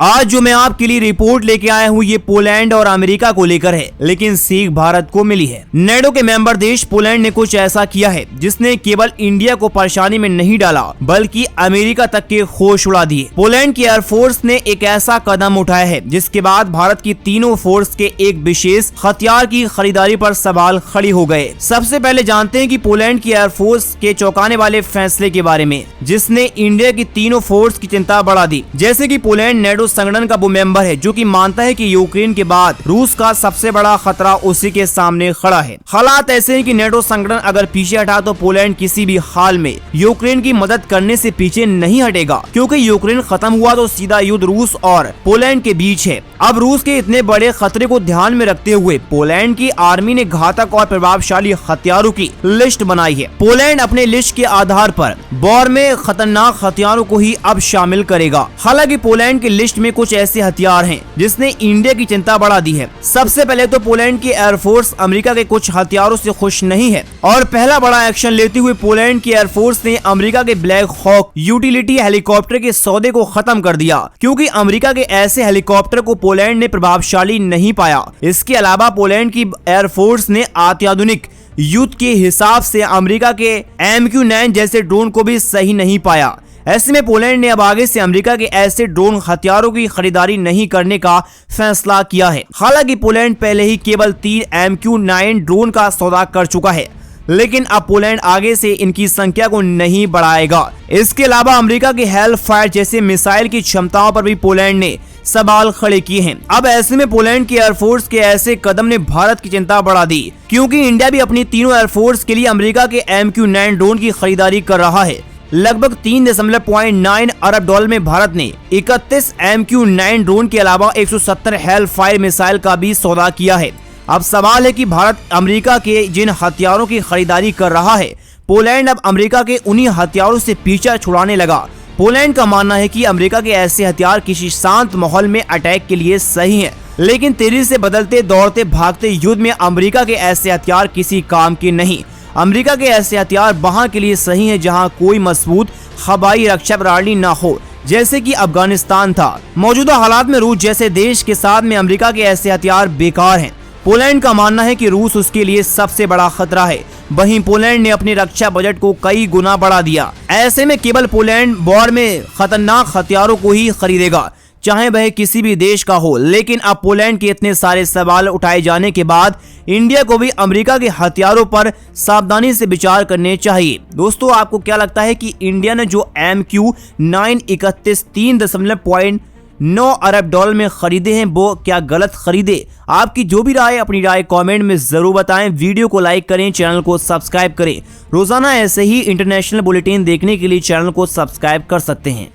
आज जो मैं आपके लिए रिपोर्ट लेके आया हूँ ये पोलैंड और अमेरिका को लेकर है, लेकिन सीख भारत को मिली है। नेटो के मेंबर देश पोलैंड ने कुछ ऐसा किया है जिसने केवल इंडिया को परेशानी में नहीं डाला बल्कि अमेरिका तक के होश उड़ा दिए। पोलैंड की एयरफोर्स ने एक ऐसा कदम उठाया है जिसके बाद भारत की तीनों फोर्स के एक विशेष हथियार की खरीदारी पर सवाल खड़ी हो गए। सबसे पहले जानते हैं कि पोलैंड की एयरफोर्स के चौंकाने वाले फैसले के बारे में जिसने इंडिया की तीनों फोर्स की चिंता बढ़ा दी। जैसे कि पोलैंड नेटो संगठन का वो मेंबर है जो कि मानता है कि यूक्रेन के बाद रूस का सबसे बड़ा खतरा उसी के सामने खड़ा है। हालात ऐसे हैं कि नेटो संगठन अगर पीछे हटा तो पोलैंड किसी भी हाल में यूक्रेन की मदद करने से पीछे नहीं हटेगा, क्योंकि यूक्रेन खत्म हुआ तो सीधा युद्ध रूस और पोलैंड के बीच है। अब रूस के इतने बड़े खतरे को ध्यान में रखते हुए पोलैंड की आर्मी ने घातक और प्रभावशाली हथियारों की लिस्ट बनाई है। पोलैंड अपने लिस्ट के आधार पर वॉर में खतरनाक हथियारों को ही अब शामिल करेगा। हालांकि पोलैंड की लिस्ट में कुछ ऐसे हथियार हैं जिसने इंडिया की चिंता बढ़ा दी है। सबसे पहले तो पोलैंड की एयरफोर्स अमेरिका के कुछ हथियारों से खुश नहीं है और पहला बड़ा एक्शन लेते हुए पोलैंड की एयरफोर्स ने अमेरिका के ब्लैक हॉक यूटिलिटी हेलीकॉप्टर के सौदे को खत्म कर दिया, क्योंकि अमेरिका के ऐसे हेलीकॉप्टर को पोलैंड ने प्रभावशाली नहीं पाया। इसके अलावा पोलैंड की एयरफोर्स ने अत्याधुनिक युद्ध के हिसाब से अमेरिका के MQ-9 जैसे ड्रोन को भी सही नहीं पाया। ऐसे में पोलैंड ने अब आगे से अमेरिका के ऐसे ड्रोन हथियारों की खरीदारी नहीं करने का फैसला किया है। हालांकि पोलैंड पहले ही केवल 3 MQ-9 ड्रोन का सौदा कर चुका है, लेकिन अब पोलैंड आगे से इनकी संख्या को नहीं बढ़ाएगा। इसके अलावा अमेरिका के हेलफायर जैसे मिसाइल की क्षमताओं पर भी पोलैंड ने सवाल खड़े किए हैं। अब ऐसे में पोलैंड की एयरफोर्स के ऐसे कदम ने भारत की चिंता बढ़ा दी, क्योंकि इंडिया भी अपनी तीनों एयरफोर्स के लिए अमेरिका के MQ-9 ड्रोन की खरीदारी कर रहा है। लगभग 3.9 अरब डॉलर में भारत ने 31 MQ-9 ड्रोन के अलावा 170 हेलफायर मिसाइल का भी सौदा किया है। अब सवाल है कि भारत अमेरिका के जिन हथियारों की खरीदारी कर रहा है, पोलैंड अब अमेरिका के उन्हीं हथियारों से पीछा छुड़ाने लगा। पोलैंड का मानना है कि अमेरिका के ऐसे हथियार किसी शांत माहौल में अटैक के लिए सही हैं, लेकिन तेजी से बदलते दौड़ते भागते युद्ध में अमेरिका के ऐसे हथियार किसी काम के नहीं। अमेरिका के ऐसे हथियार वहां के लिए सही है जहां कोई मजबूत हवाई रक्षा प्रणाली न हो, जैसे कि अफगानिस्तान था। मौजूदा हालात में रूस जैसे देश के साथ में अमेरिका के ऐसे हथियार बेकार हैं। पोलैंड का मानना है कि रूस उसके लिए सबसे बड़ा खतरा है। वहीं पोलैंड ने अपने रक्षा बजट को कई गुना बढ़ा दिया। ऐसे में केवल पोलैंड वॉर में खतरनाक हथियारों को ही खरीदेगा, चाहे वह किसी भी देश का हो। लेकिन अब पोलैंड के इतने सारे सवाल उठाए जाने के बाद इंडिया को भी अमेरिका के हथियारों पर सावधानी से विचार करने चाहिए। दोस्तों, आपको क्या लगता है कि इंडिया ने जो MQ-9 3.9 अरब डॉलर में खरीदे हैं वो क्या गलत खरीदे? आपकी जो भी राय, अपनी राय कमेंट में जरूर बताएं। वीडियो को लाइक करें, चैनल को सब्सक्राइब करें। रोजाना ऐसे ही इंटरनेशनल बुलेटिन देखने के लिए चैनल को सब्सक्राइब कर सकते हैं।